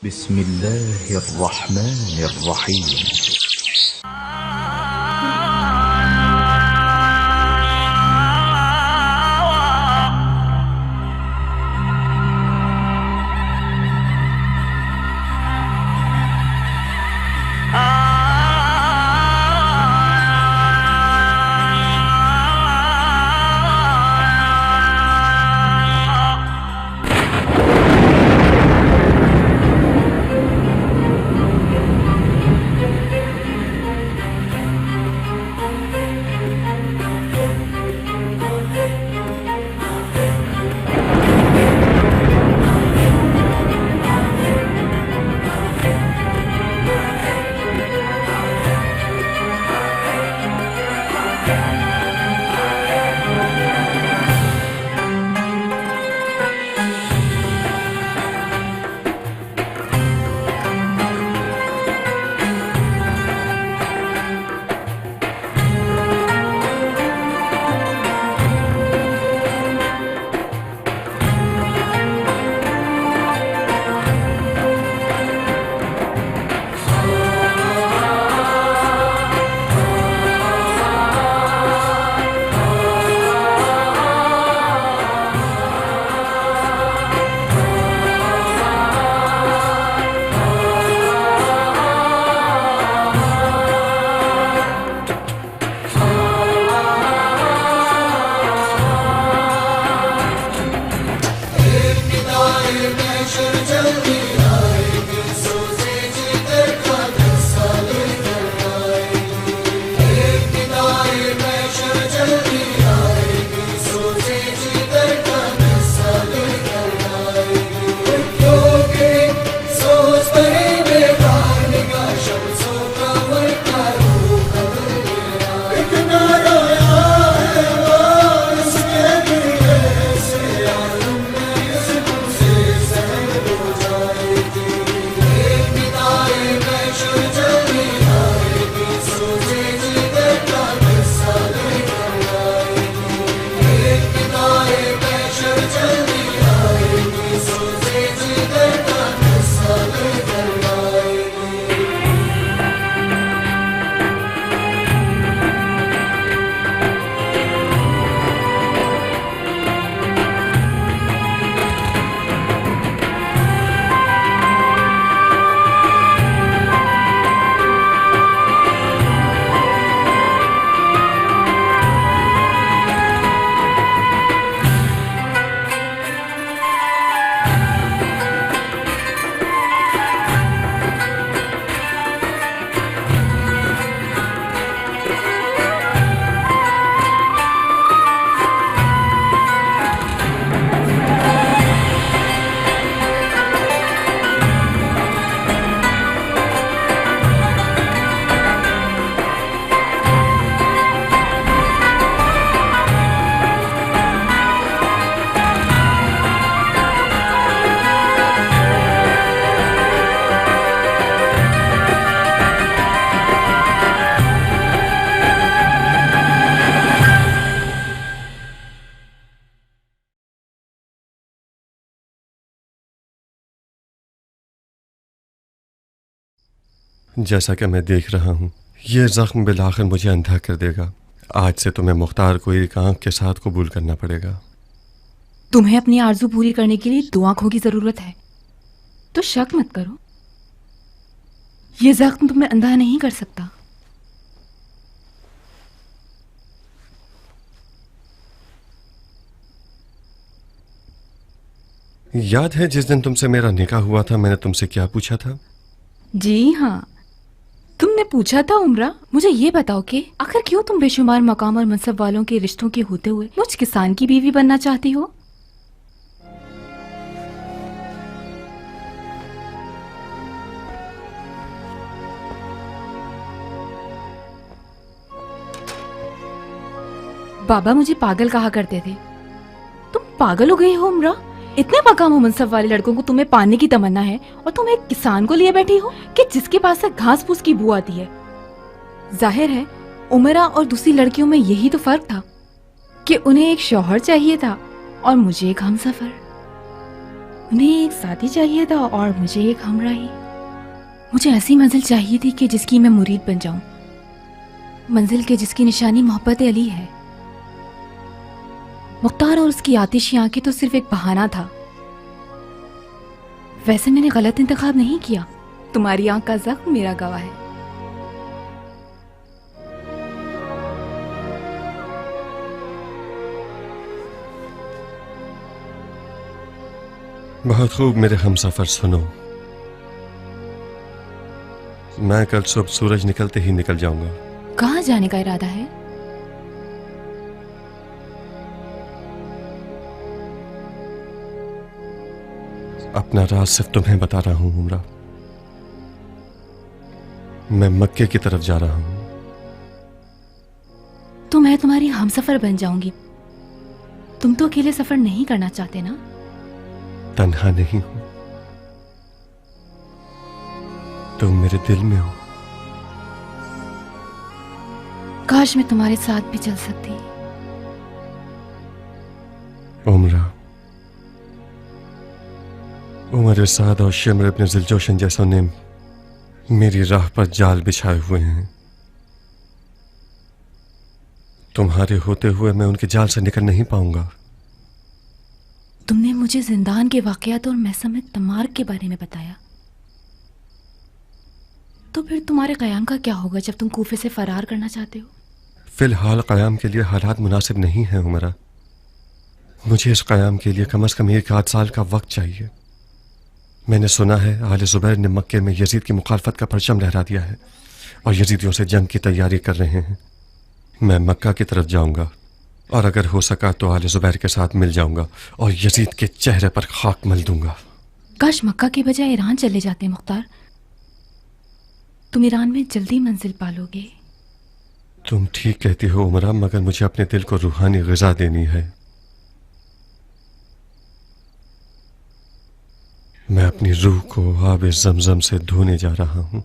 بسم الله الرحمن الرحيم. جیسا کہ میں دیکھ رہا ہوں یہ زخم بالآخر مجھے اندھا کر دے گا۔ آج سے تمہیں مختار کو ایک آنکھ کے ساتھ قبول کرنا پڑے گا۔ تمہیں اپنی آرزو پوری کرنے کے لیے 2 آنکھوں کی ضرورت ہے، تو شک مت کرو، یہ زخم تمہیں اندھا نہیں کر سکتا۔ یاد ہے جس دن تم سے میرا نکاح ہوا تھا میں نے تم سے کیا پوچھا تھا؟ جی ہاں، تم نے پوچھا تھا عمرہ مجھے یہ بتاؤ کہ آخر کیوں تم بے شمار مقام اور منصب والوں کے رشتوں کے ہوتے ہوئے مجھ کسان کی بیوی بننا چاہتی ہو؟ بابا مجھے پاگل کہا کرتے تھے۔ تم پاگل ہو گئی ہو عمرہ؟ اتنے مقام و منصب والے لڑکوں کو تمہیں پانے کی تمنا ہے اور تم ایک کسان کو لیے بیٹھی ہو کہ جس کے پاس سے گھاس پھوس کی بو آتی ہے۔ ظاہر ہے عمرہ اور دوسری لڑکیوں میں یہی تو فرق تھا کہ انہیں ایک شوہر چاہیے تھا اور مجھے ایک ہم سفر۔ انہیں ایک ساتھی چاہیے تھا اور مجھے ایک ہمراہی. مجھے ایسی منزل چاہیے تھی کہ جس کی میں مرید بن جاؤں، منزل کے جس کی نشانی محبت علی ہے. مختار اور اس کی آتشی آنکھیں تو صرف ایک بہانہ تھا. ویسے میں نے غلط انتخاب نہیں کیا. تمہاری آنکھ کا زخم میرا گواہ ہے. بہت خوب میرے ہم سفر، سنو. میں کل صبح سورج نکلتے ہی نکل جاؤں گا. کہاں جانے کا ارادہ ہے؟ اپنا راز صرف تمہیں بتا رہا ہوں عمرہ. میں مکے کی طرف جا رہا ہوں. تو میں تمہاری ہم سفر بن جاؤں گی. تم تو اکیلے سفر نہیں کرنا چاہتے نا؟ تنہا نہیں ہوں، تم میرے دل میں ہو. کاش میں تمہارے ساتھ بھی چل سکتی. عمرہ، عمر سعد اور شمر ابن ذوالجوشن جیسوں نے میری راہ پر جال بچھائے ہوئے ہیں. تمہارے ہوتے ہوئے میں ان کے جال سے نکل نہیں پاؤں گا. تم نے مجھے زندان کے واقعات اور محسم تمار کے بارے میں بتایا، تو پھر تمہارے قیام کا کیا ہوگا جب تم کوفے سے فرار کرنا چاہتے ہو؟ فی الحال قیام کے لیے حالات مناسب نہیں ہیں عمرہ. مجھے اس قیام کے لیے کم از کم 1 سال کا وقت چاہیے. میں نے سنا ہے آل زبیر نے مکے میں یزید کی مخالفت کا پرچم لہرا دیا ہے اور یزیدیوں سے جنگ کی تیاری کر رہے ہیں. میں مکہ کی طرف جاؤں گا اور اگر ہو سکا تو آل زبیر کے ساتھ مل جاؤں گا اور یزید کے چہرے پر خاک مل دوں گا. کاش مکہ کے بجائے ایران چلے جاتے مختار. تم ایران میں جلدی منزل پالو گے. تم ٹھیک کہتی ہو عمرہ، مگر مجھے اپنے دل کو روحانی غذا دینی ہے. میں اپنی روح کو آب زمزم سے دھونے جا رہا ہوں.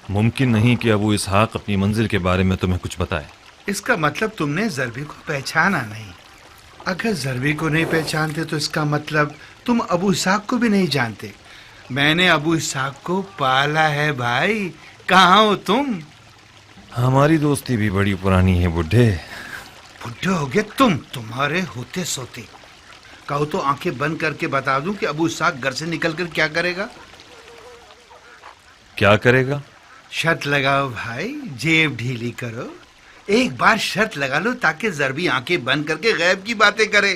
ممکن نہیں کہ ابو اسحاق اپنی منزل کے بارے میں تمہیں کچھ بتائے. اس کا مطلب تم نے ضربی کو پہچانا نہیں. اگر ضربی کو نہیں پہچانتے تو اس کا مطلب تم ابو اسحاق کو بھی نہیں جانتے. میں نے ابو اسحاق کو پالا ہے بھائی. کہاں ہو تم؟ ہماری دوستی بھی بڑی پرانی ہے بڈھے. بڈھے ہو گئے تمہارے ہوتے سوتے. کہو تو آنکھیں بند کر کے بتا دوں کہ ابو اسحاق گھر سے نکل کر کیا کرے گا. کیا کرے گا؟ شرط لگاؤ بھائی، جیب ڈھیلی کرو. ایک بار شرط لگا لو تاکہ ضربی آنکھیں بند کر کے غیب کی باتیں کرے.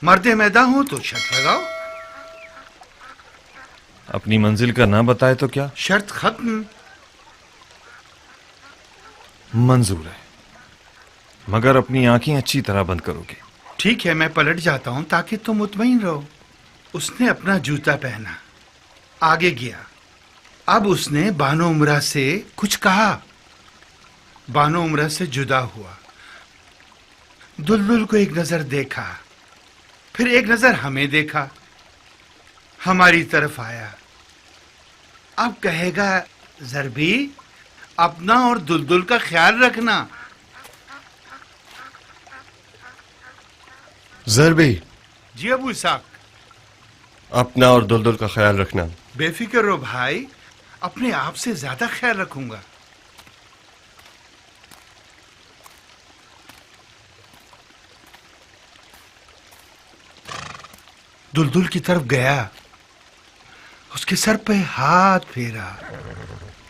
مرد میدان ہو تو شرط لگاؤ. اپنی منزل کا نہ بتائے تو کیا؟ شرط ختم. منظور ہے، مگر اپنی آنکھیں اچھی طرح بند کرو گے. ٹھیک ہے، میں پلٹ جاتا ہوں تاکہ تم مطمئن رہو. اس نے اپنا جوتا پہنا، آگے گیا. اب اس نے بانو عمرہ سے کچھ کہا. بانو عمرہ سے جدا ہوا. دلدل کو ایک نظر دیکھا، پھر ایک نظر ہمیں دیکھا، ہماری طرف آیا. اب کہے گا ضربی اپنا اور دلدل کا خیال رکھنا. ضربی، جی ابو اسحاق. اپنا اور دلدل کا خیال رکھنا. بے فکر رہو بھائی، اپنے آپ سے زیادہ خیال رکھوں گا. دلدل کی طرف گیا، اس کے سر پہ ہاتھ پھیرا،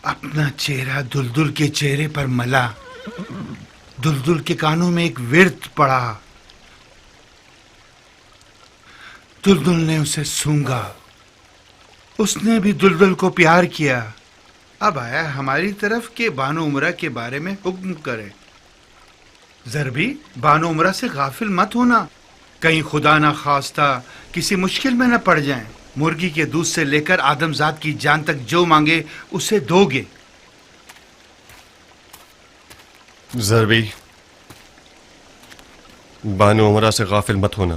اپنا چہرہ دلدل کے چہرے پر ملا. دلدل کے کانوں میں ایک ورد پڑا. دلدل نے اسے سونگا. اس نے بھی دلدل کو پیار کیا. اب آیا ہماری طرف کہ بانو عمرہ کے بارے میں حکم کرے. ضربی، بانو عمرہ سے غافل مت ہونا، کہیں خدا نہ خواستہ کسی مشکل میں نہ پڑ جائیں. मुर्गी के दूध से लेकर आदमजात की जान तक जो मांगे उसे दोगे। ज़रबी, बानो उमरा से गाफिल मत होना,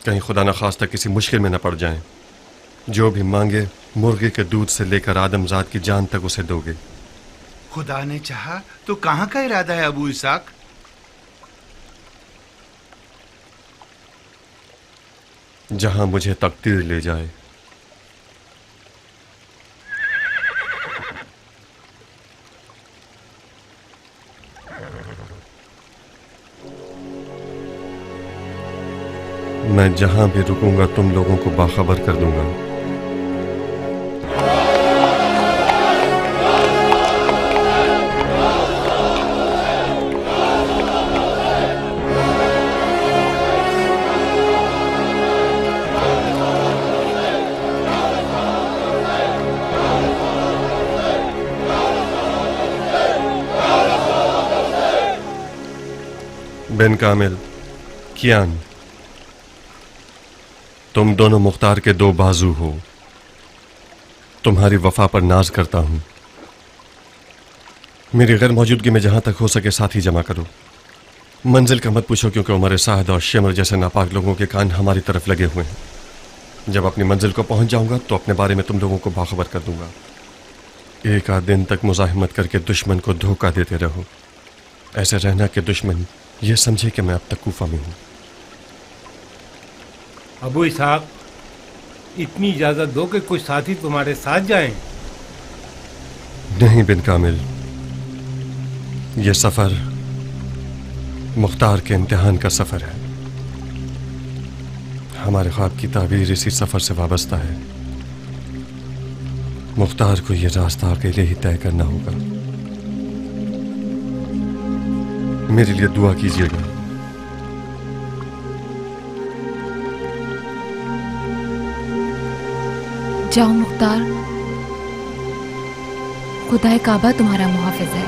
कहीं खुदा न खास्ता किसी मुश्किल में न पड़ जाएं। जो भी मांगे मुर्गी के दूध से लेकर आदमजात की जान तक उसे दोगे। खुदा ने चाहा तो कहाँ का इरादा है अबू इसहाक? जहां मुझे तकदीर ले जाए। मैं जहां भी रुकूंगा तुम लोगों को बाखबर कर दूंगा। बिन कामिल, कियान, तुम दोनों मुख्तार के दो बाजू हो। तुम्हारी वफा पर नाज करता हूं। मेरी गैर मौजूदगी में जहां तक हो सके साथी जमा करो। मंजिल का मत पूछो क्योंकि उमर साहद और शिमर जैसे नापाक लोगों के कान हमारी तरफ लगे हुए हैं। जब अपनी मंजिल को पहुंच जाऊंगा तो अपने बारे में तुम लोगों को बाखबर कर दूंगा। एक आध दिन तक मुजाहिमत करके दुश्मन को धोखा देते रहो। ऐसे रहना कि दुश्मन ये समझे कि मैं अब तक कूफा में हूं। अबू इसहाक, इतनी इजाजत दो कि कुछ साथी तुम्हारे साथ जाएं। नहीं बिन कामिल, ये सफर मुख्तार के इम्तिहान का सफर है। हमारे ख्वाब की ताबीर इसी सफर से वाबस्ता है। मुख्तार को ये रास्ता अकेले ही तय करना होगा। मेरे लिए दुआ कीजिएगा। जाओ मुख्तार, खुदाए काबा तुम्हारा मुहाफिज है।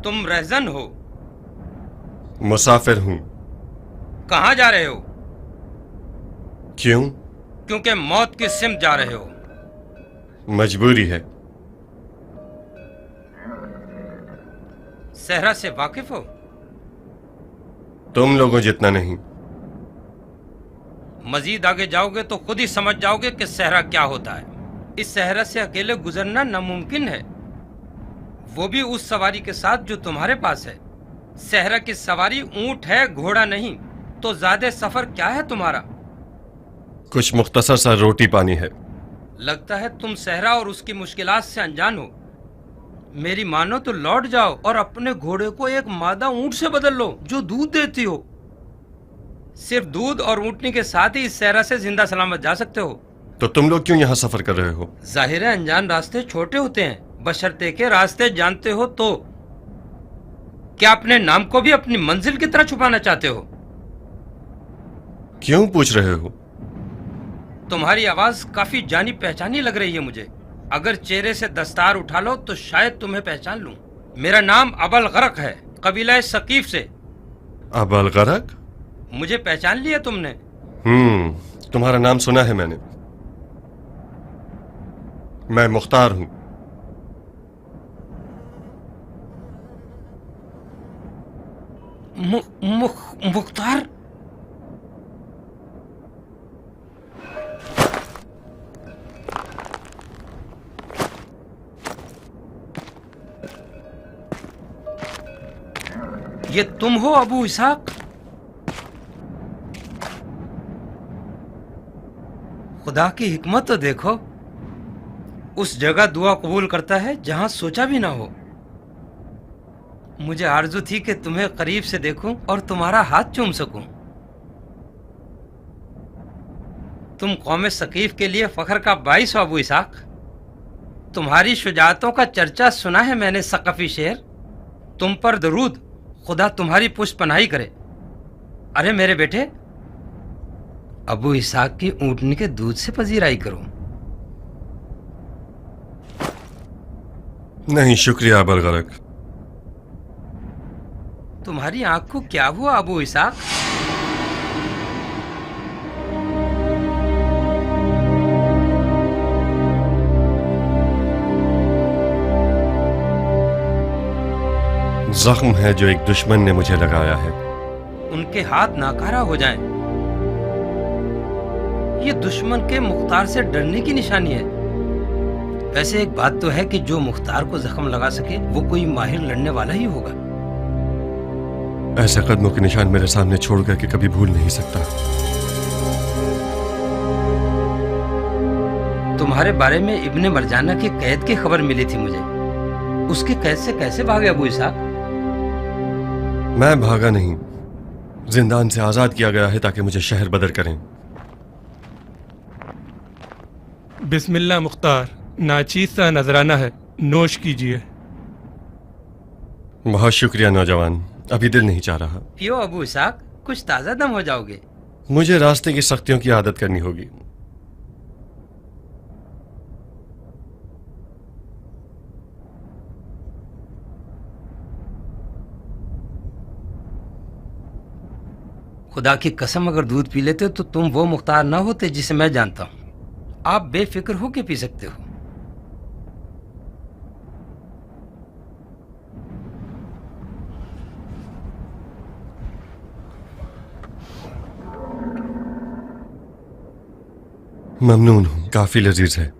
तुम रहजन हो? मुसाफिर हूं। कहाँ जा रहे हो? क्यों? क्योंकि मौत की सिमत जा रहे हो। मजबूरी है। सहरा से वाकिफ हो? तुम लोगों जितना नहीं। मजीद आगे जाओगे तो खुद ही समझ जाओगे कि सहरा क्या होता है। इस सहरा से अकेले गुजरना नामुमकिन है, वो भी उस सवारी के साथ जो तुम्हारे पास है। सहरा की सवारी ऊंट है, घोड़ा नहीं। तो ज़्यादा सफर क्या है तुम्हारा? कुछ मुख्तसर सा रोटी पानी है। लगता है तुम सहरा और उसकी मुश्किलात से अनजान हो। मेरी मानो तो लौट जाओ और अपने घोड़े को एक मादा ऊंट से बदल लो जो दूध देती हो। सिर्फ दूध और ऊंटनी के साथ ही इस सहरा से जिंदा सलामत जा सकते हो। तो तुम लोग क्यों यहाँ सफर कर रहे हो? जाहिर है अनजान रास्ते छोटे होते हैं, बशर्ते के रास्ते जानते हो तो। क्या अपने नाम को भी अपनी मंजिल की तरह छुपाना चाहते हो? क्यों पूछ रहे हो? तुम्हारी आवाज काफी जानी पहचानी लग रही है मुझे। अगर चेहरे से दस्तार उठा लो तो शायद तुम्हें पहचान लूं। मेरा नाम अबल गरक है, कबीला सकीफ से। अबल गरक? मुझे पहचान लिया तुमने? तुम्हारा नाम सुना है मैंने। मैं मुख्तार हूं। मुख्तार? ये तुम हो अबू इसहाक? खुदा की हिकमत तो देखो, उस जगह दुआ कबूल करता है जहां सोचा भी ना हो। मुझे आरजू थी कि तुम्हें करीब से देखूं और तुम्हारा हाथ चूम सकूं। तुम कौम सकीफ के लिए फख्र का बाइस हो अबू इसहाक। तुम्हारी शुजाअतों का चर्चा सुना है मैंने सकफी शेर। तुम पर दरूद, खुदा तुम्हारी पुष्ट पनाही करे। अरे मेरे बेटे, अबू इसहाक की ऊँटनी के दूध से पजीराई करो। नहीं शुक्रिया अबल गरक। तुम्हारी आंख को क्या हुआ अबू इसहाक? जख्म है जो एक दुश्मन ने मुझे लगाया है। उनके हाथ नाकारा हो जाएं। ये दुश्मन के मुख्तार से डरने की निशानी है। वैसे एक बात तो है कि जो मुख्तार को जख्म लगा सके वो कोई माहिर लड़ने वाला ही होगा। ऐसे कदमों के निशान मेरे सामने छोड़कर के कभी भूल नहीं सकता। तुम्हारे बारे में इब्ने मरजाना की कैद की खबर मिली थी मुझे। उसकी कैद से कैसे भागे अबू इसहाक? मैं भागा नहीं, जिंदान से आजाद किया गया है ताकि मुझे शहर बदर करें। बिस्मिल्लाह मुख्तार, नाचीज सा नजराना है, नोश कीजिए। बहुत शुक्रिया नौजवान, अभी दिल नहीं चाह रहा। पियो अबू इसहाक, कुछ ताजा दम हो जाओगे। मुझे रास्ते की सख्तियों की आदत करनी होगी। खुदा की कसम अगर दूध पी लेते तो तुम वो मुख्तार ना होते जिसे मैं जानता हूं। आप बेफिक्र होके पी सकते हो। ममनून हूं, काफी लजीज है।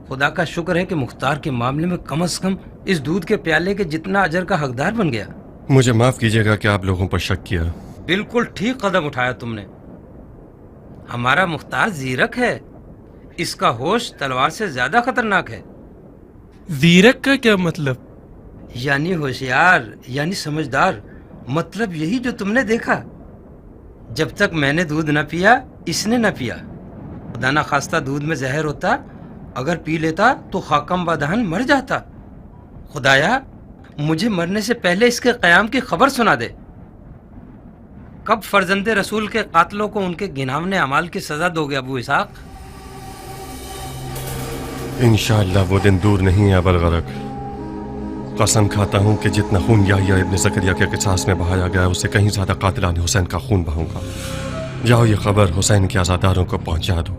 खुदा का शुक्र है कि मुख्तार के मामले में कम से कम इस दूध के प्याले के जितना अजर का हकदार बन गया। मुझे माफ कीजिएगा कि आप लोगों पर शक किया। बिल्कुल ठीक कदम उठाया तुमने। हमारा मुख्तार जीरक है। इसका होश तलवार से ज्यादा खतरनाक है। जीरक का क्या मतलब? यानी होशियार, यानी समझदार। मतलब यही जो तुमने देखा। जब तक मैंने दूध न पिया, इसने न पिया। खुदा ना खास्ता दूध में जहर होता, अगर पी लेता तो खाकम बदहन मर जाता। खुदाया, मुझे मरने से पहले इसके क़याम की खबर सुना दे। कब फर्जंदे रसूल के कातलों को उनके गिनावने अमाल की सजा दोगे अबू इसहाक? इंशाअल्लाह वो दिन दूर नहीं है अबल गरक। कसम खाता हूं कि जितना खून याहिया इब्ने ज़करिया के क़िसास में बहाया गया उससे कहीं ज्यादा कातिलान हुसैन का खून बहाऊंगा। जाओ ये खबर हुसैन के आज़ादारों को पहुंचा दो।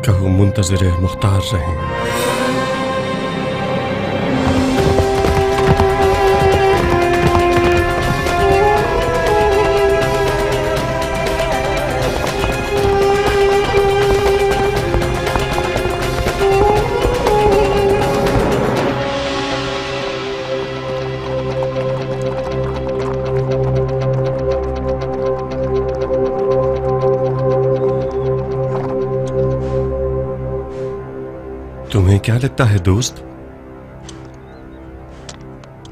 कहो मुंतज़िर मुख्तार रहें। तुम्हें क्या लगता है दोस्त,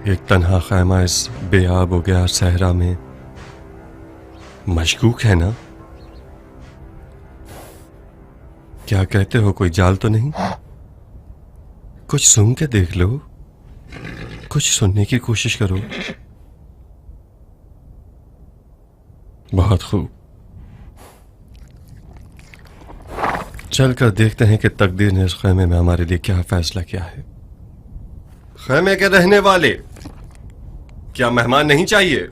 एक तन्हा खैमा इस बेआब हो गया सहरा में मशकूक है ना? क्या कहते हो, कोई जाल तो नहीं? कुछ सूंघ के देख लो। कुछ सुनने की कोशिश करो। बहुत खूब, चल कर देखते हैं कि तकदीर ने इस खैमे में हमारे लिए क्या फैसला किया है। खैमे के रहने वाले, क्या मेहमान नहीं चाहिए?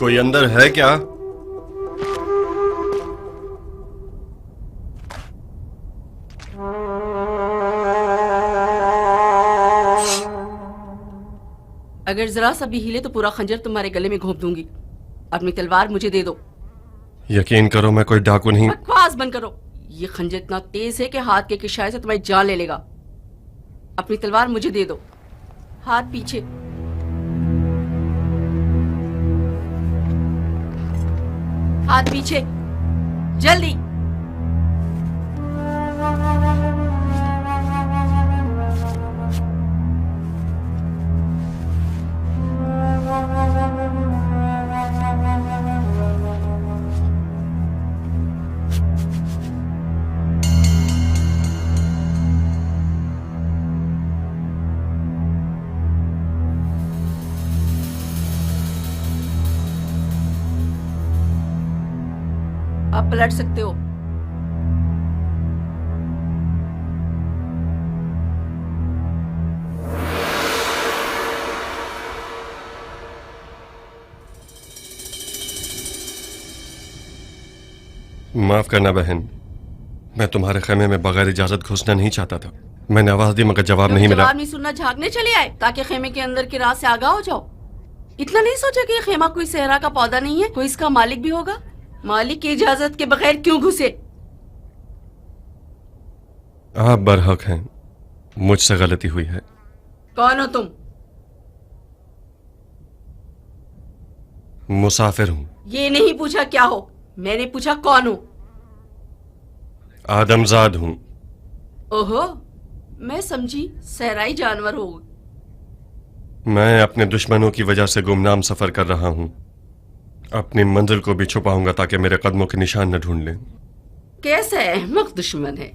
कोई अंदर है क्या? अगर जरा सा भी हिले तो पूरा खंजर तुम्हारे गले में घोंप दूंगी। अपनी तलवार मुझे दे दो। यकीन करो मैं कोई डाकू नहीं। बकवास बंद करो। ये खंजर इतना तेज है कि हाथ के इशारे से तुम्हारी जान ले लेगा। अपनी तलवार मुझे दे दो। हाथ पीछे। हाथ पीछे, जल्दी। आप पलट सकते हो। माफ करना बहन, मैं तुम्हारे खेमे में बगैर इजाजत घुसना नहीं चाहता था। मैंने आवाज दी मगर जवाब नहीं मिला। जवाब नहीं सुनना, झांकने चले आए ताकि खेमे के अंदर के राज से आगाह हो जाओ। इतना नहीं सोचा कि ये खेमा कोई सहरा का पौधा नहीं है, कोई इसका मालिक भी होगा। मालिक की इजाजत के बगैर क्यों घुसे? आप बरहक हैं, मुझसे गलती हुई है। कौन हो तुम? मुसाफिर हूं। ये नहीं पूछा क्या हो, मैंने पूछा कौन हो। आदमजाद हूं। ओहो, मैं समझी सहराई जानवर हो। मैं अपने दुश्मनों की वजह से गुमनाम सफर कर रहा हूं। अपनी मंजिल को भी छुपाऊंगा ताकि मेरे कदमों के निशान न ढूंढ लें। कैसा अहमक दुश्मन है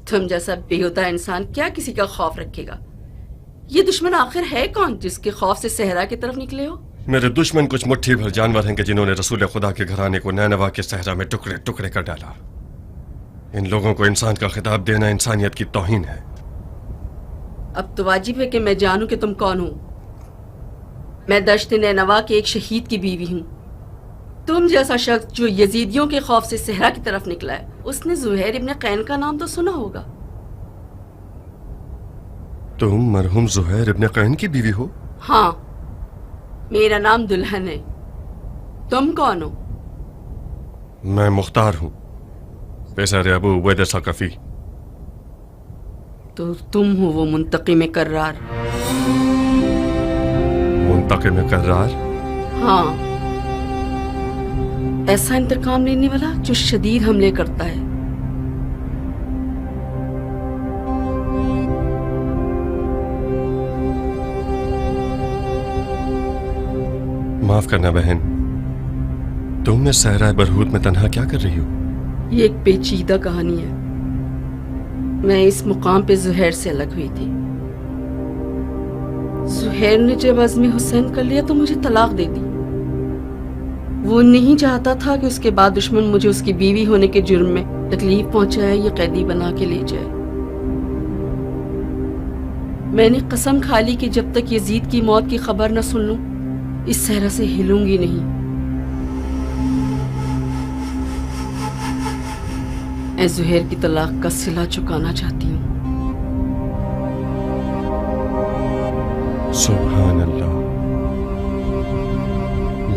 तुम जैसा बेहुदा इंसान क्या किसी का खौफ रखेगा? ये दुश्मन आखिर है कौन जिसके खौफ से सहरा की तरफ निकले हो? मेरे दुश्मन कुछ मुट्ठी भर जानवर हैं कि जिन्होंने रसूल खुदा के घराने को नैनवा के सहरा में टुकड़े टुकड़े कर डाला। इन लोगों को इंसान का खिताब देना इंसानियत की तौहीन है। अब तो वाजिब है कि मैं जानूं कि तुम कौन हो। मैं दश्त नैनवा के एक शहीद की बीवी हूँ। तुम जैसा शख्स जो यजीदियों के खौफ से सहरा की तरफ निकला है, उसने जुहैर इब्न कैन का नाम तो सुना होगा। तुम मरहूम जुहैर इब्न कैन की बीवी हो? हाँ, मेरा नाम दुल्हन है। तुम कौन हो? मैं मुख्तार हूँ, पेशर अबू उबैदा सक़फ़ी। तो तुम हो वो मुंतक़िम कर्रार। मुंतक़िम कर्रार? हाँ, ऐसा इंतकाम लेने वाला जो शदीद हमले करता है। माफ करना बहन, तुम इस सहरा बरहूत में तन्हा क्या कर रही हो? ये एक पेचीदा कहानी है। मैं इस मुकाम पे जुहैर से अलग हुई थी। जुहैर ने जब अज़्म हुसैन कर लिया तो मुझे तलाक दे दी। वो नहीं चाहता था कि उसके बाद दुश्मन मुझे उसकी बीवी होने के जुर्म में तकलीफ पहुंचाए या कैदी बना के ले जाए। मैंने कसम खा ली कि जब तक यजीद की मौत की खबर न सुन लूं, इस सहरा से हिलूंगी नहीं। मैं जुहैर की तलाक का सिला चुकाना चाहती हूँ। सुभान अल्लाह,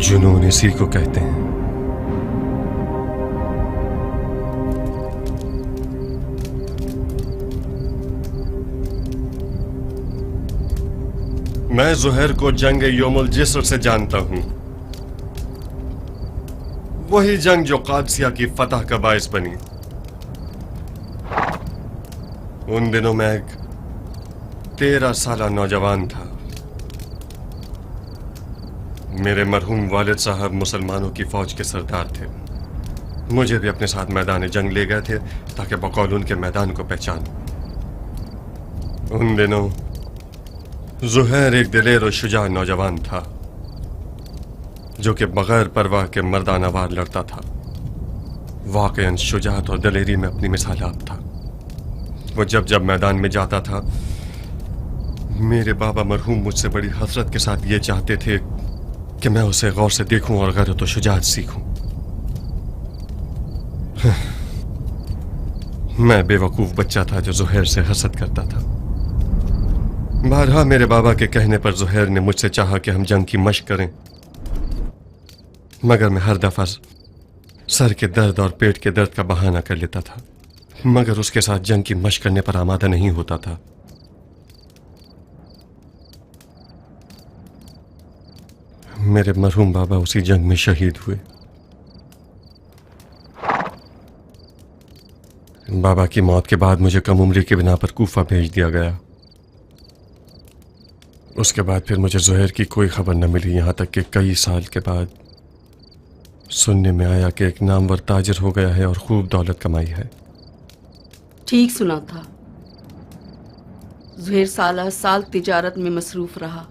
जुनून इसी को कहते हैं। मैं जुहैर को जंग यौमुल जिस्र से जानता हूं। वही जंग जो कादसिया की फतह का बायस बनी। उन दिनों मैं एक 13 साला नौजवान था। मेरे मरहूम वालिद साहब मुसलमानों की फौज के सरदार थे। मुझे भी अपने साथ मैदान जंग ले गए थे ताकि बकौल उनके मैदान को पहचानूं। उन दिनों ज़ुहैर एक दिलेर और शुजा नौजवान था जो कि बगैर परवाह के मर्दाना वार लड़ता था। वाकईन शुजाअत और दलेरी में अपनी मिसाल आप था। वो जब जब मैदान में जाता था, मेरे बाबा मरहूम मुझसे बड़ी हसरत के साथ ये चाहते थे कि मैं उसे गौर से देखूं और गैरत और शुजाअत सीखूं। मैं बेवकूफ बच्चा था जो ज़ुहैर से हसद करता था। बारहा मेरे बाबा के कहने पर ज़ुहैर ने मुझसे चाहा कि हम जंग की मशक करें, मगर मैं हर दफा सर के दर्द और पेट के दर्द का बहाना कर लेता था, मगर उसके साथ जंग की मशक करने पर आमादा नहीं होता था। मेरे मरहूम बाबा उसी जंग में शहीद हुए। बाबा की मौत के बाद मुझे कम उम्री की बिना पर कूफा भेज दिया गया। उसके बाद फिर मुझे ज़ुहैर की कोई खबर न मिली, यहाँ तक कि कई साल के बाद सुनने में आया कि एक नामवर ताजिर हो गया है और खूब दौलत कमाई है। ठीक सुना था। ज़ुहैर साल साल तिजारत में मसरूफ रहा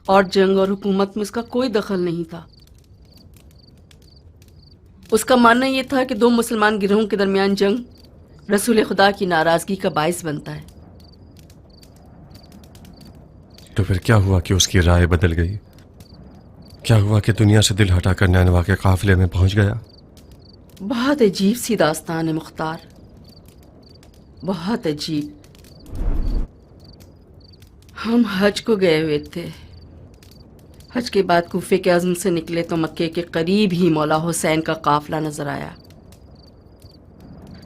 और जंग और हुकूमत में उसका कोई दखल नहीं था। उसका मानना यह था कि दो मुसलमान गिरोहों के दरमियान जंग रसूल खुदा की नाराजगी का बायस बनता है। तो फिर क्या हुआ कि उसकी राय बदल गई? क्या हुआ कि दुनिया से दिल हटाकर नैनवा के काफिले में पहुंच गया? बहुत अजीब सी दास्तान है मुख्तार, बहुत अजीब। हम हज को गए हुए थे। हज के बाद कूफे के अज़्म से निकले तो मक्के के करीब ही मौला हुसैन का काफिला नजर आया।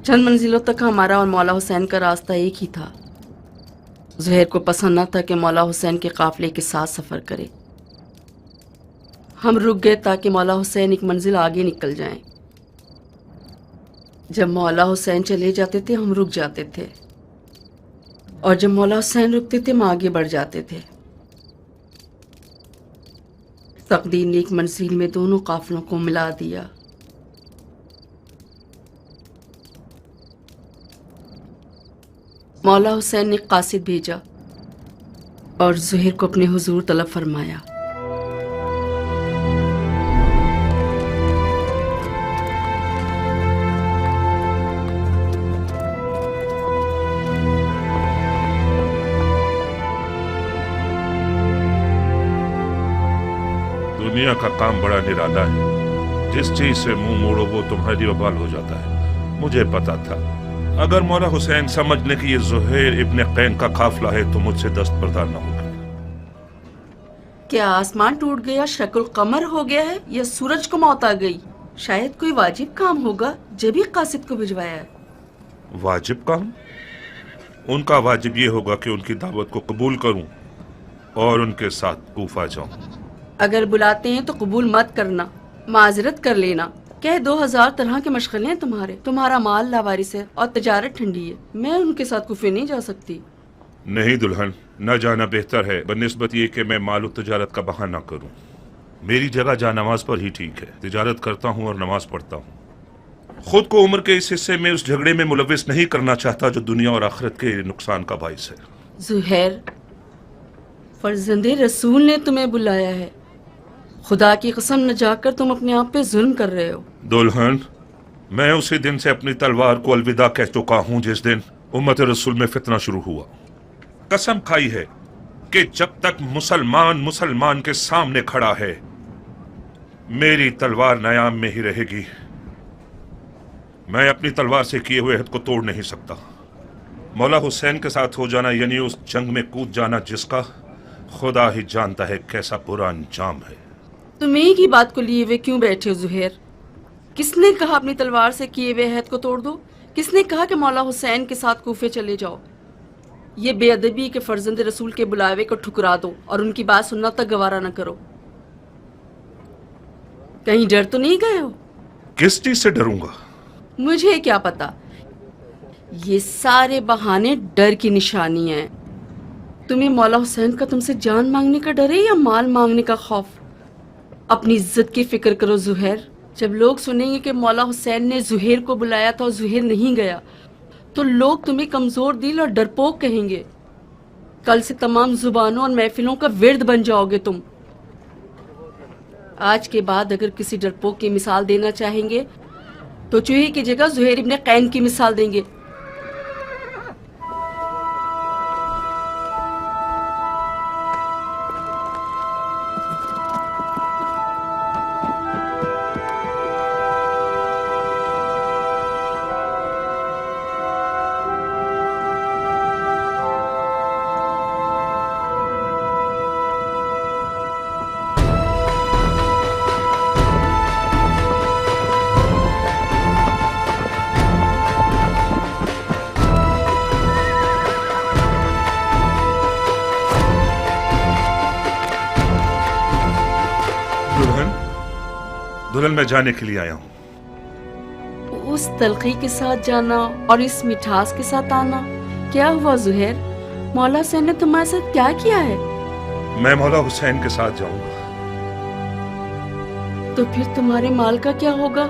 चंद मंजिलों तक हमारा और मौला हुसैन का रास्ता एक ही था। ज़ुहैर को पसंद न था कि मौला हुसैन के काफिले के साथ सफ़र करे। हम रुक गए ताकि मौला हुसैन एक मंजिल आगे निकल जाएं। जब मौला हुसैन चले जाते थे हम रुक जाते थे, और जब मौला हुसैन रुकते थे हम आगे बढ़ जाते थे। तकदीर ने एक मंजिल में दोनों काफिलों को मिला दिया। मौला हुसैन ने कासिद भेजा और ज़ुहैर को अपने हुजूर तलब फरमाया। दुनिया का काम बड़ा निराला है। जिस चीज से मुंह मोड़ो वो तुम्हारी वबाल हो जाता है। मुझे पता था अगर मौला हुसैन समझ ले कि ये ज़ुहैर इब्ने कैन का काफिला है तो मुझसे दस्तबरदार न होगा। क्या आसमान टूट गया, शक्ल कमर हो गया है, या सूरज को मौत आ गई? शायद कोई वाजिब काम होगा जब ही कासिद को भिजवाया है। वाजिब काम? उनका वाजिब ये होगा कि उनकी दावत को कबूल करूं और उनके साथ कूफा जाऊं। अगर बुलाते हैं तो कबूल मत करना, माजरत कर लेना। कह 2000 तरह के मशगले हैं तुम्हारे। तुम्हारा माल लावारिस है और तजारत ठंडी है। मैं उनके साथ कुफे नहीं जा सकती। नहीं दुल्हन, न जाना बेहतर है बनिस्बत ये कि मैं माल तजारत का बहाना करूं। मेरी जगह जा नमाज पर ही ठीक है। तिजारत करता हूं और नमाज पढ़ता हूं। खुद को उम्र के इस हिस्से में उस झगड़े में मुलविस नहीं करना चाहता जो दुनिया और आखिरत के नुकसान का बाइस है। ज़ुहैर, फर्जंदे रसूल ने तुम्हें बुलाया है। खुदा की कसम न जाकर तुम अपने आप पे जुल्म कर रहे हो। दुल्हन, मैं उसी दिन से अपनी तलवार को अलविदा कह चुका हूं जिस दिन उम्मत रसूल में फितना शुरू हुआ। कसम खाई है कि जब तक मुसलमान मुसलमान के सामने खड़ा है मेरी तलवार नयाम में ही रहेगी। मैं अपनी तलवार से किए हुए हद को तोड़ नहीं सकता। मौला हुसैन के साथ हो जाना यानी उस जंग में कूद जाना जिसका खुदा ही जानता है कैसा बुरा अंजाम है। तुम एक ही बात को लिए हुए क्यों बैठे हो ज़ुहैर? किसने कहा अपनी तलवार से किए हुए अहद को तोड़ दो? किसने कहा कि मौला हुसैन के साथ कूफे चले जाओ? ये बेअदबी के फर्जंद रसूल के बुलावे को ठुकरा दो और उनकी बात सुनना तक गवारा न करो। कहीं डर तो नहीं गए हो? किस चीज से डरूंगा? मुझे क्या पता, ये सारे बहाने डर की निशानी है। तुम्हें मौला हुसैन का तुमसे जान मांगने का डर है या माल मांगने का खौफ? अपनी इज्जत की फिक्र करो जुहैर। जब लोग सुनेंगे कि मौला हुसैन ने जुहैर को बुलाया था और जुहैर नहीं गया, तो लोग तुम्हें कमजोर दिल और डरपोक कहेंगे। कल से तमाम जुबानों और महफिलों का विर्द बन जाओगे तुम। आज के बाद अगर किसी डरपोक की मिसाल देना चाहेंगे तो चूहे की जगह जुहैर इब्ने कैन की मिसाल देंगे। दुल्हन मैं जाने के लिए आया हूँ। उस तलखी के साथ जाना और इस मिठास के साथ आना, क्या हुआ जुहैर? मौला हुसैन ने तुम्हारे साथ क्या किया है? मैं मौला हुसैन के साथ जाऊंगा। तो फिर तुम्हारे माल का क्या होगा?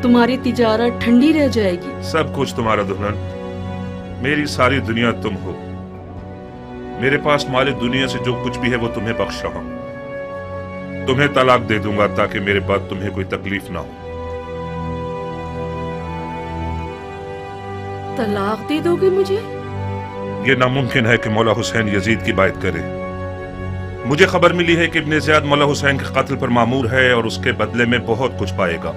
तुम्हारी तिजारत ठंडी रह जाएगी। सब कुछ तुम्हारा दुल्हन, मेरी सारी दुनिया तुम हो। मेरे पास माले दुनिया से जो कुछ भी है वो तुम्हें बख्श रहा हूं। तुम्हें तलाक दे दूंगा ताकि मेरे बाद तुम्हें कोई तकलीफ ना हो। तलाक दे दोगे मुझे? ये नामुमकिन है कि मौला हुसैन यजीद की बात करे। मुझे खबर मिली है कि इब्ने ज़ियाद मौला हुसैन के कत्ल पर मामूर है और उसके बदले में बहुत कुछ पाएगा।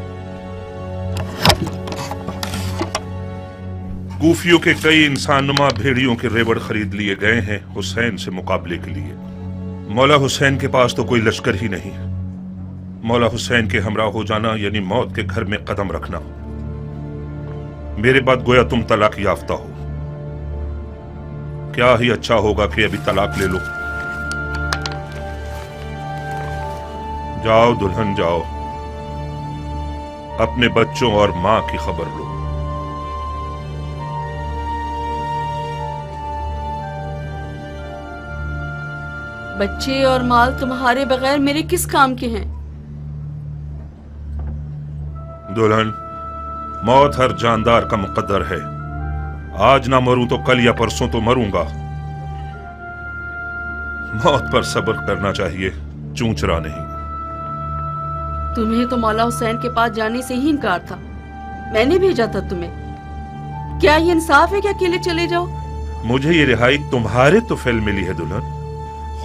कूफियों के कई इंसानुमा भेड़ियों के रेवड़ खरीद लिए गए हैं हुसैन से मुकाबले के लिए। मौला हुसैन के पास तो कोई लश्कर ही नहीं। मौला हुसैन के हमरा हो जाना यानी मौत के घर में कदम रखना। मेरे बाद गोया तुम तलाक याफ्ता हो। क्या ही अच्छा होगा कि अभी तलाक ले लो। जाओ दुल्हन जाओ, अपने बच्चों और मां की खबर लो। बच्चे और माल तुम्हारे बगैर मेरे किस काम के हैं? दुल्हन, मौत हर जानदार का मुकद्दर है। आज ना मरूं तो कल या परसों तो मरूंगा। मौत पर सब्र करना चाहिए, चूंचरा नहीं। तुम्हें तो मौला हुसैन के पास जाने से ही इनकार था। मैंने भेजा था तुम्हें। क्या ये इंसाफ है कि अकेले चले जाओ? मुझे ये रिहाई तुम्हारे तो फेल मिली है दुल्हन।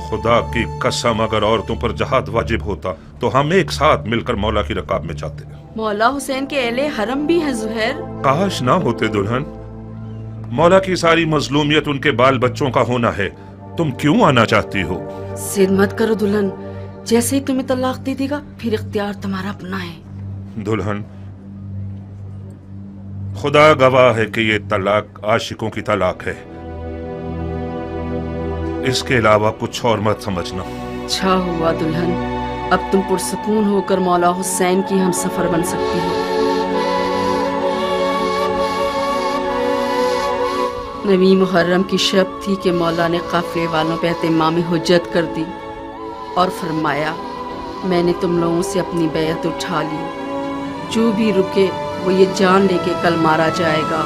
खुदा की कसम, अगर औरतों पर जहाद वाजिब होता तो हम एक साथ मिलकर मौला की रकाब में जाते। मौला हुसैन के अहले हरम भी है जुहैर। काश ना होते दुल्हन। मौला की सारी मजलूमियत उनके बाल बच्चों का होना है। तुम क्यों आना चाहती हो? जिद मत करो दुल्हन। जैसे ही तुम्हें तलाक दे देगा फिर इख्तियार तुम्हारा अपना है। दुल्हन, खुदा गवाह है कि ये तलाक आशिकों की तलाक है। इसके अलावा कुछ और मत समझना। अच्छा हुआ दुल्हन, अब तुम पुरसकून होकर मौला हुसैन की हम सफर बन सकती हो। नवी मुहर्रम की शब थी कि मौला ने काफिले वालों पे एहतिमाम हुज्जत कर दी और फरमाया, मैंने तुम लोगों से अपनी बैयत उठा ली। जो भी रुके वो ये जान ले के कल मारा जाएगा।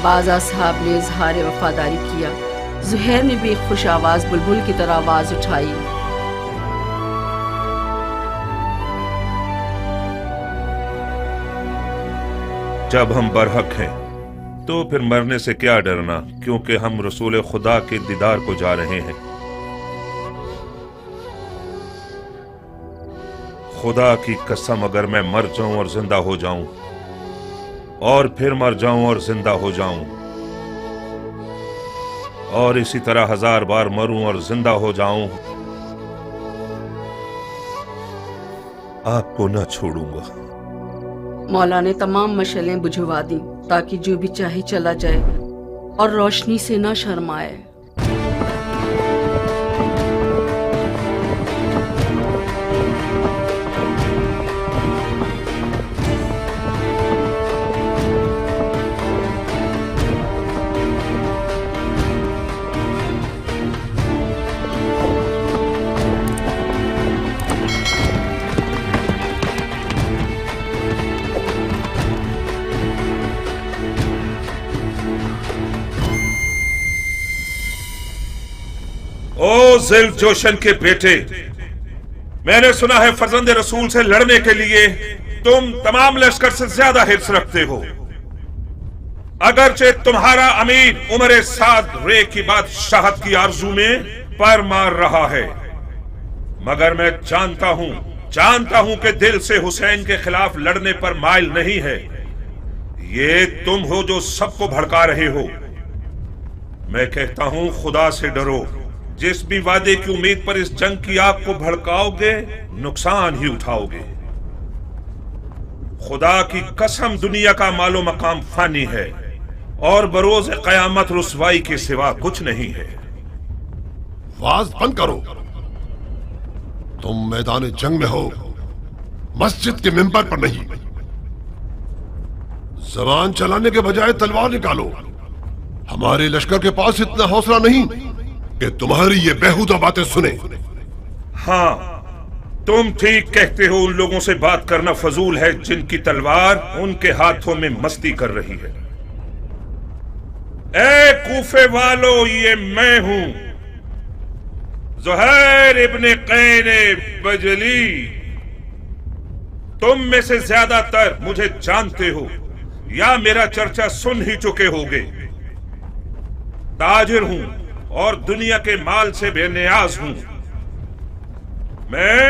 बाज़ा साहब ने इजहार वफादारी किया। जुहैर ने भी खुश आवाज बुलबुल की तरह आवाज उठाई। जब हम बरहक हैं तो फिर मरने से क्या डरना, क्योंकि हम रसूल खुदा के दीदार को जा रहे हैं। खुदा की कसम, अगर मैं मर जाऊं और जिंदा हो जाऊं और फिर मर जाऊं और जिंदा हो जाऊं और इसी तरह 1000 बार मरूं और जिंदा हो जाऊं, आपको न छोड़ूंगा। मौला ने तमाम मशलें बुझवा दी ताकि जो भी चाहे चला जाए और रोशनी से न शर्माए। ओ जिल जोशन के बेटे, मैंने सुना है फर्जंद रसूल से लड़ने के लिए तुम तमाम लश्कर से ज्यादा हिर्स रखते हो। अगरचे तुम्हारा अमीर उमर साद रे की बादशाहत की आरजू में पर मार रहा है, मगर मैं जानता हूं कि दिल से हुसैन के खिलाफ लड़ने पर माइल नहीं है। ये तुम हो जो सबको भड़का रहे हो। मैं कहता हूं खुदा से डरो। जिस भी वादे की उम्मीद पर इस जंग की आग को भड़काओगे नुकसान ही उठाओगे। खुदा की कसम दुनिया का मालो मकाम फानी है और बरोज कयामत रुसवाई के सिवा कुछ नहीं है। वाज बंद करो। तुम मैदान जंग में हो, मस्जिद के मिंबर पर नहीं। जबान चलाने के बजाय तलवार निकालो। हमारे लश्कर के पास इतना हौसला नहीं कि तुम्हारी ये बेहुदा बातें सुने। हाँ, तुम ठीक कहते हो। उन लोगों से बात करना फजूल है जिनकी तलवार उनके हाथों में मस्ती कर रही है। ए कूफे वालों, ये मैं हूं, ज़ुहैर इब्ने कैन बजली। तुम में से ज्यादातर मुझे जानते हो या मेरा चर्चा सुन ही चुके होगे। ताजिर हूं और दुनिया के माल से बेनियाज हूं। मैं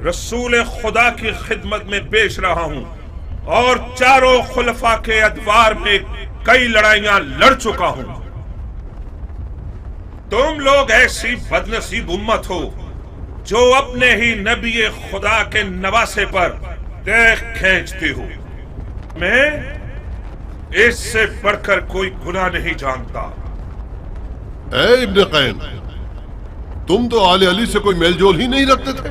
रसूल खुदा की खिदमत में पेश रहा हूं और चारों खुलफा के अदवार में कई लड़ाइयां लड़ चुका हूं। तुम लोग ऐसी बदनसीब उम्मत हो जो अपने ही नबी खुदा के नवासे पर देख खींचते हो। मैं इससे बढ़कर कोई गुनाह नहीं जानता। ए इब्ने कैन, तुम तो आले अली से कोई मेलजोल ही नहीं रखते थे।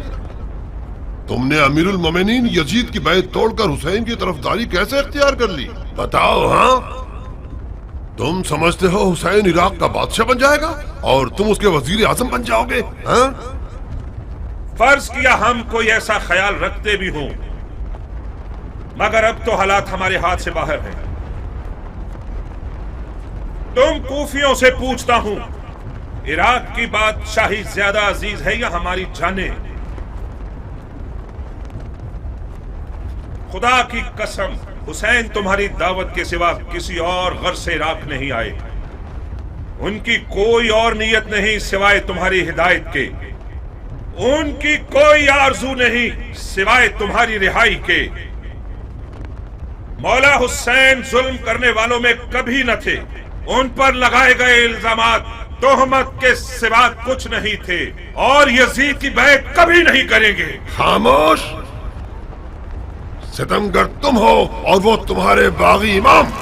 तुमने अमीरुल मोमिनीन यजीद की बैत तोड़कर हुसैन की तरफदारी कैसे इख्तियार कर ली? बताओ। हाँ, तुम समझते हो हुसैन इराक का बादशाह बन जाएगा और तुम उसके वजीर आजम बन जाओगे? हाँ? फर्ज किया हम कोई ऐसा ख्याल रखते भी हों, मगर अब तो हालात हमारे हाथ से बाहर हैं। तुम कूफियों से पूछता हूं, इराक की बादशाही ज्यादा अजीज है या हमारी जाने? खुदा की कसम, हुसैन तुम्हारी दावत के सिवा किसी और गर्ज से इराक नहीं आए। उनकी कोई और नीयत नहीं सिवाय तुम्हारी हिदायत के। उनकी कोई आरजू नहीं सिवाय तुम्हारी रिहाई के। मौला हुसैन जुल्म करने वालों में कभी न थे। उन पर लगाए गए इल्जामात तोहमत के सिवा कुछ नहीं थे और यजीद की बैत कभी नहीं करेंगे। खामोश। सितमगर तुम हो और वो तुम्हारे बागी इमाम।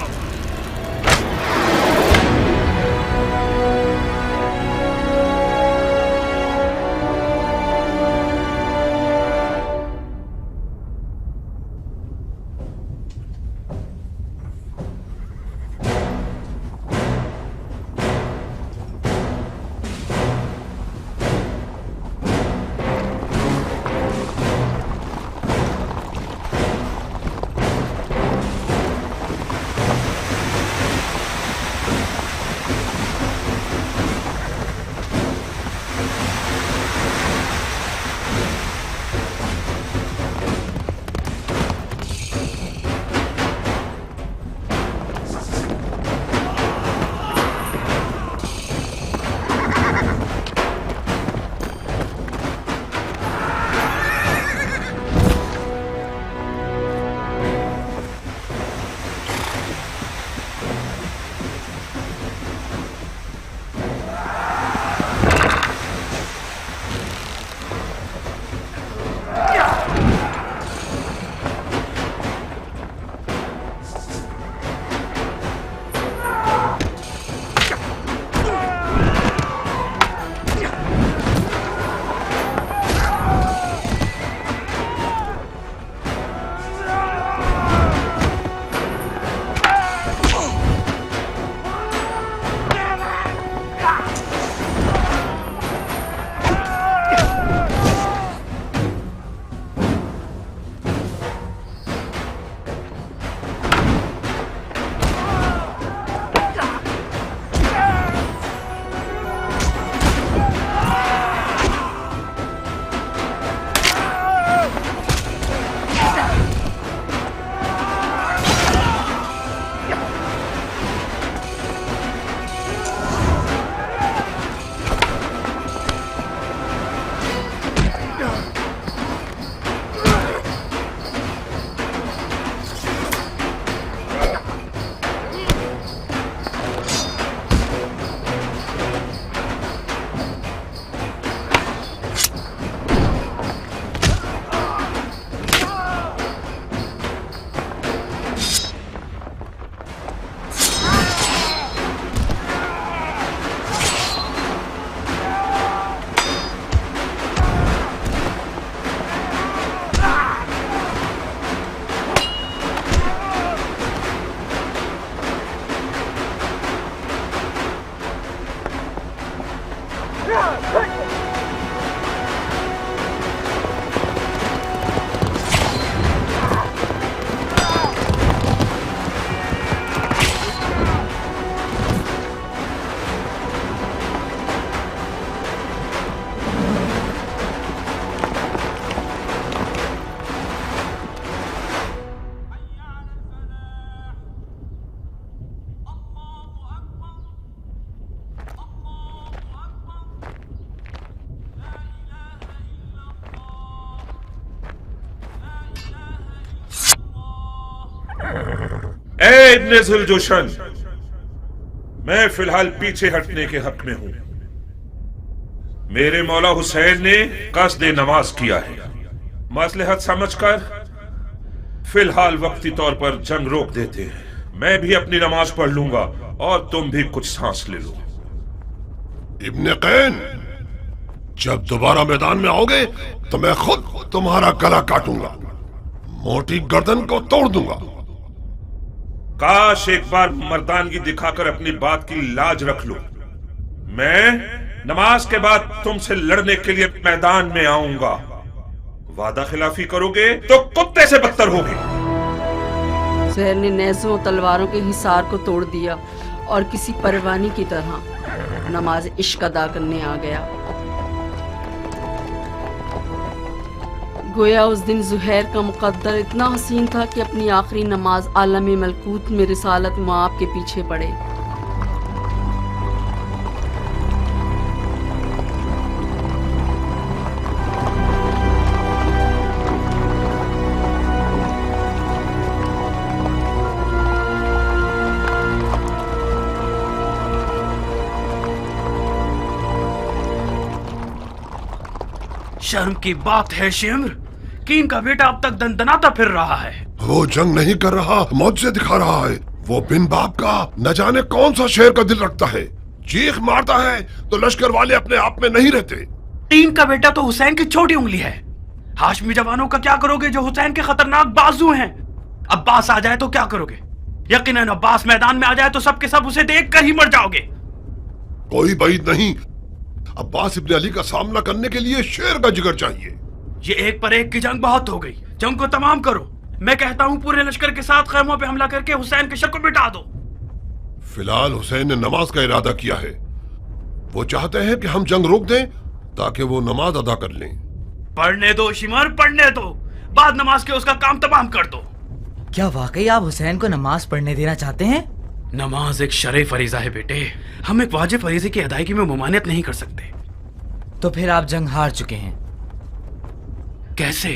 इब्ने जुलजुशन, मैं फिलहाल पीछे हटने के हक में हूं। मेरे मौला हुसैन ने कसदे नमाज किया है। मसलहत समझकर फिलहाल वक्ती तौर पर जंग रोक देते हैं। मैं भी अपनी नमाज पढ़ लूंगा और तुम भी कुछ सांस ले लो। इब्ने कैन, जब दोबारा मैदान में आओगे तो मैं खुद तुम्हारा गला काटूंगा, मोटी गर्दन को तोड़ दूंगा। काश एक बार मर्दानगी दिखाकर अपनी बात की लाज रख लो। मैं नमाज के बाद तुमसे लड़ने के लिए मैदान में आऊंगा। वादा खिलाफी करोगे तो कुत्ते से बदतर होगे। जहर ने नेज़ों और तलवारों के हिसार को तोड़ दिया और किसी परवानी की तरह नमाज इश्क अदा करने आ गया। गोया उस दिन ज़ुहैर का मुक़द्दर इतना हसीन था कि अपनी आखिरी नमाज आलम मलकूत में रिसालत मुआब के पीछे पड़े। शर्म की बात है शिम्र कि इनका बेटा अब तक दंदनाता फिर रहा है। वो जंग नहीं कर रहा, मौजे दिखा रहा है। वो बिन बाप का न जाने कौन सा शेर का दिल रखता है। चीख मारता है तो लश्कर वाले अपने आप में नहीं रहते। तीन का बेटा तो हुसैन की छोटी उंगली है। हाशमी जवानों का क्या करोगे जो हुसैन के खतरनाक बाजू हैं? अब्बास आ जाए तो क्या करोगे? यकीनन अब्बास मैदान में आ जाए तो सबके सब उसे देख कर ही मर जाओगे। कोई बैद नहीं, अब्बास इब्ने अली का सामना करने के लिए शेर का जिगर चाहिए। ये एक पर एक की जंग बहुत हो गई, जंग को तमाम करो। मैं कहता हूँ पूरे लश्कर के साथ खैमों पे हमला करके हुसैन के शक को मिटा दो। फिलहाल हुसैन ने नमाज का इरादा किया है। वो चाहते हैं कि हम जंग रोक दें ताकि वो नमाज अदा कर लें। पढ़ने दो शिमर, पढ़ने दो। बाद नमाज के उसका काम तमाम कर दो। क्या वाकई आप हुसैन को नमाज पढ़ने देना चाहते हैं? नमाज एक शरई फरीजा है बेटे। हम एक वाजिब फरीजे की अदायगी में मुमानियत नहीं कर सकते। तो फिर आप जंग हार चुके हैं। कैसे?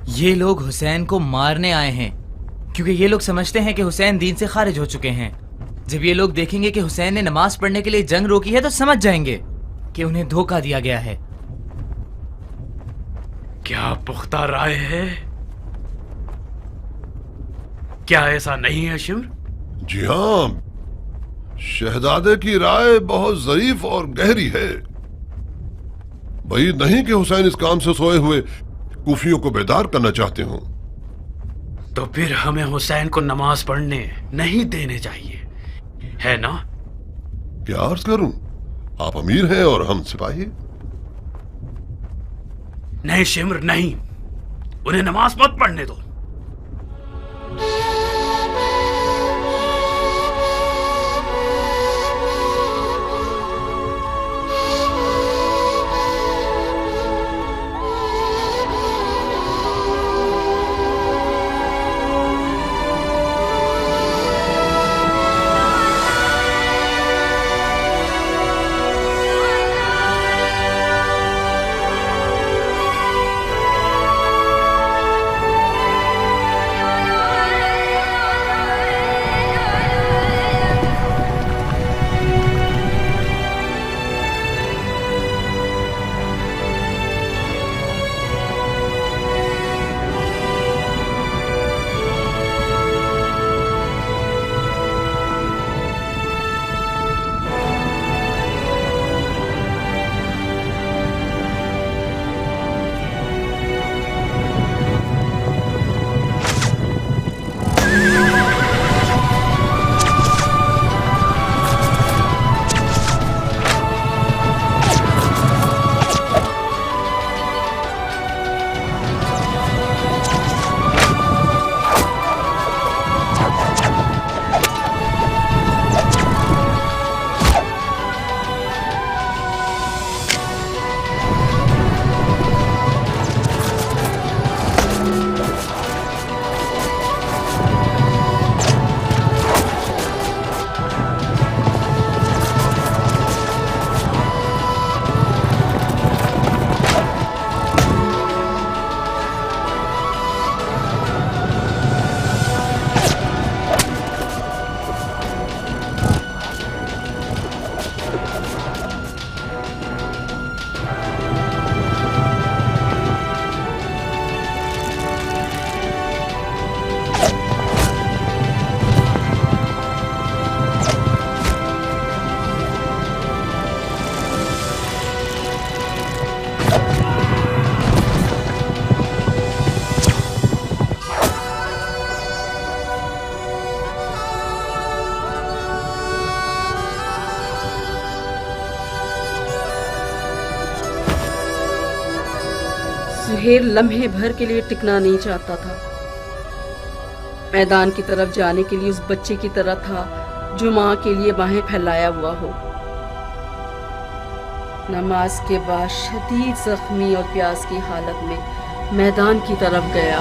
ये लोग हुसैन को मारने आए हैं क्योंकि ये लोग समझते हैं कि हुसैन दीन से खारिज हो चुके हैं। जब ये लोग देखेंगे कि हुसैन ने नमाज पढ़ने के लिए जंग रोकी है तो समझ जाएंगे कि उन्हें धोखा दिया गया है। क्या पुख्ता राय है? क्या ऐसा नहीं है शिम्र? जी हाँ, शहजादे की राय बहुत ज़रीफ और गहरी है। बैद नहीं कि हुसैन इस काम से सोए हुए कूफियों को बेदार करना चाहते हो। तो फिर हमें हुसैन को नमाज पढ़ने नहीं देने चाहिए, है ना? क्या अर्ज करूं, आप अमीर हैं और हम सिपाही। नहीं शिम्र नहीं, उन्हें नमाज मत पढ़ने दो। زہیر لمحے بھر کے لیے ٹکنا نہیں چاہتا تھا. میدان کی طرف جانے کے لیے اس بچے کی طرح تھا جو ماں کے لیے باہیں پھیلایا ہوا ہو. نماز کے بعد شدید زخمی اور پیاس کی حالت میں میدان کی طرف گیا.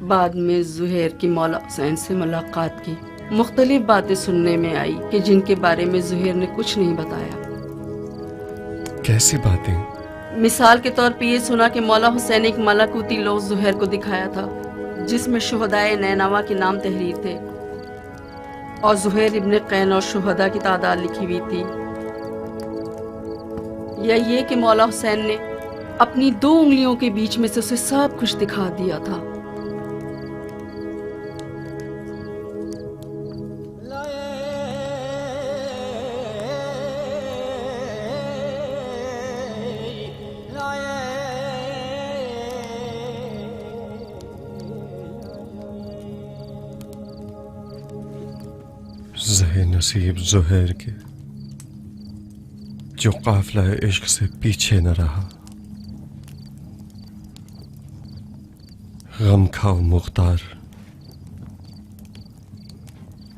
بعد میں زہیر کی مولا حسین سے ملاقات کی. مختلف باتیں سننے میں آئی کہ جن کے بارے میں زہیر نے کچھ نہیں بتایا. کیسی باتیں؟ مثال کے طور پہ یہ سنا کہ مولا حسین ایک ملکوتی لوح زہیر کو دکھایا تھا جس میں شہدائے نینوا کے نام تحریر تھے اور زہیر ابن قین اور شہداء کی تعداد لکھی ہوئی تھی. یا یہ کہ مولا حسین نے اپنی 2 انگلیوں کے بیچ میں سے اسے سب کچھ دکھا دیا تھا. زہ نصیب زہیر کے جو قافلہ عشق سے پیچھے نہ رہا. غم کھاؤ مختار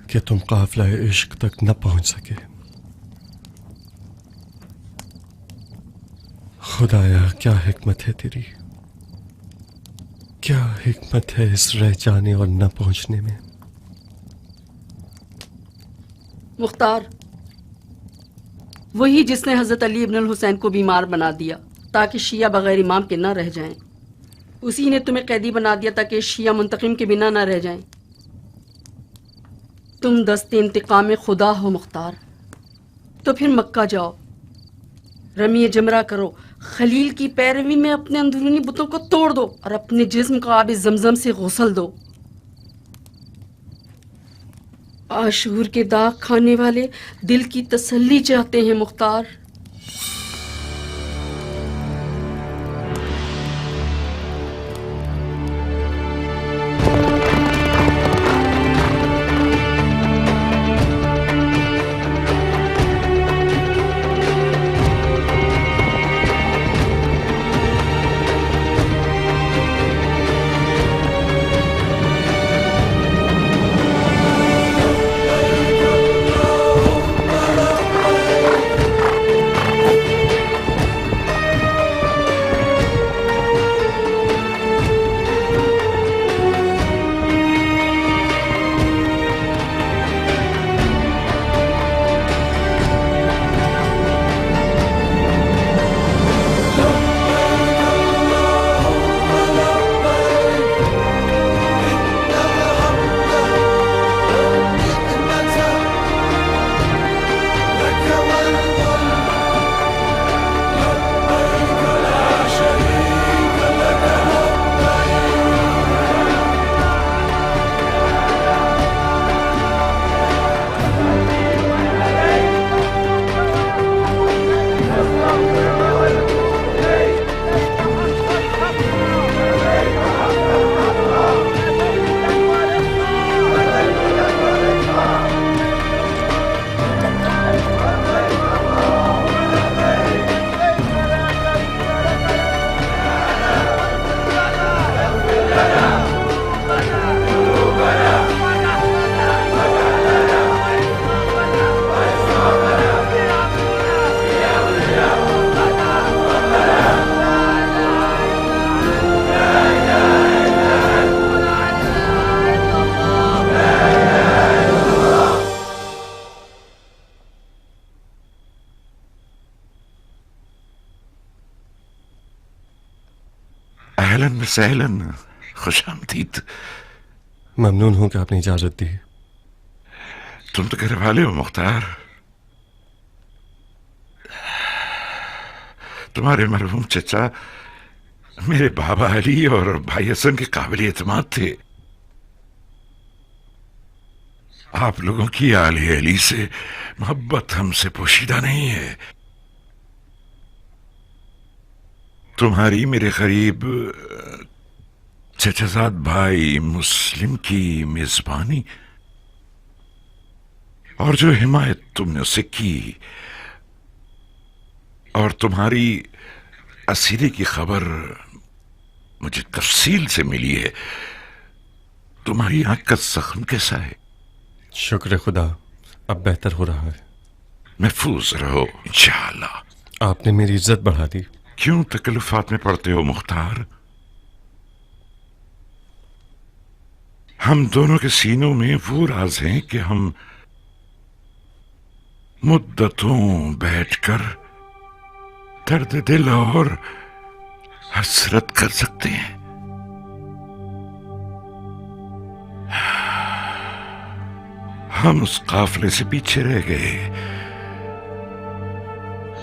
کہ تم قافلہ عشق تک نہ پہنچ سکے. خدایا کیا حکمت ہے تیری، کیا حکمت ہے اس رہ جانے اور نہ پہنچنے میں. مختار وہی جس نے حضرت علی ابن الحسین کو بیمار بنا دیا تاکہ شیعہ بغیر امام کے نہ رہ جائیں. اسی نے تمہیں قیدی بنا دیا تاکہ شیعہ منتقم کے بنا نہ رہ جائیں. تم دست انتقام خدا ہو مختار. تو پھر مکہ جاؤ، رمی جمرہ کرو، خلیل کی پیروی میں اپنے اندرونی بتوں کو توڑ دو اور اپنے جسم کو آب زمزم سے غسل دو. عاشور کے داغ کھانے والے دل کی تسلی چاہتے ہیں مختار. अहलन सहलन, खुश आमदीद। ममनून हूं कि आपने इजाजत दी। तुम तो घर वाले हो मुख्तार। तुम्हारे मरहूम चचा मेरे बाबा अली और भाई हसन के काबिल एतमाद थे। आप लोगों की आले अली से मोहब्बत हमसे पोशीदा नहीं है। तुम्हारी मेरे करीब चचाजाद भाई मुस्लिम की मेजबानी और जो हिमायत तुमने उसे की, और तुम्हारी असीरी की खबर मुझे तफसील से मिली है। तुम्हारी आंख का जख्म कैसा है? शुक्र खुदा, अब बेहतर हो रहा है। महफूज रहो इंशाअल्लाह। आपने मेरी इज्जत बढ़ा दी। क्यों तकल्लुफात में पड़ते हो मुख्तार? हम दोनों के सीनों में वो राज हैं कि हम मुद्दतों बैठकर दर्द दिल और हसरत कर सकते हैं। हम उस काफले से पीछे रह गए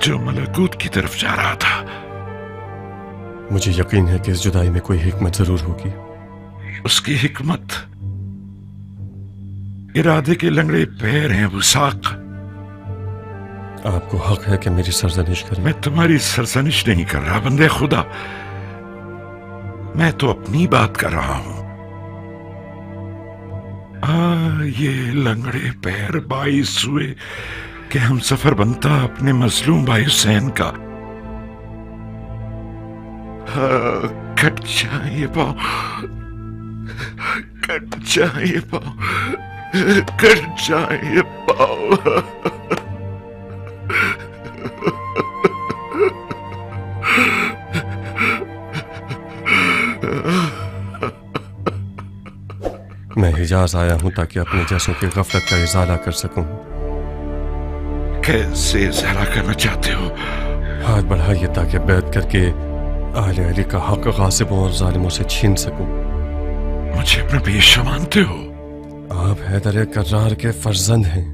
जो मलकूत की तरफ जा रहा था। मुझे यकीन है कि इस जुदाई में कोई हिकमत जरूर होगी। उसकी हिकमत इरादे के लंगड़े पैर हैं वसाक। आपको हक है कि मेरी सरजनिश करें। मैं तुम्हारी सरजनिश नहीं कर रहा बंदे खुदा, मैं तो अपनी बात कर रहा हूं। ये लंगड़े पैर बाइस हुए कि हम सफर बनता अपने मजलूम भाई हुसैन का। कट जाए पाँव, कट जाए पाँव, कट जाए पाँव। मैं हिजाज आया हूं ताकि अपने जैसों की गफलत का इजाला कर सकूं। कैसे इजाला करना चाहते हो? हाथ बढ़ाइए ताकि बैत करके आले अली का हक गासिबों और जालिमों से छीन सकूं। मुझे अपना पेशा मानते हो? आप हैदर कर्रार के फर्जंद हैं,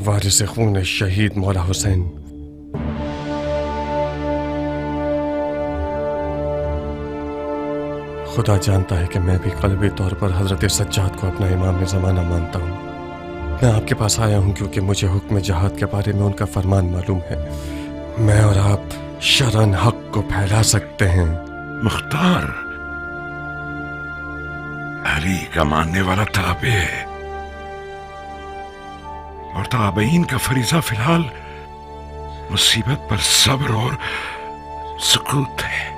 वारिस खून शहीद मौला हुसैन। खुदा जानता है कि मैं भी क़ल्बी तौर पर हजरत सज्जाद को अपना इमाम ज़माना मानता हूँ। मैं आपके पास आया हूँ क्योंकि मुझे हुक्म जहाद के बारे में उनका फरमान मालूम है। मैं और आप शरन हक को फैला सकते हैं। मुख्तार अली का मानने वाला ताबे है, और ताबईन का फरीजा फिलहाल मुसीबत पर सब्र और सुकूत है।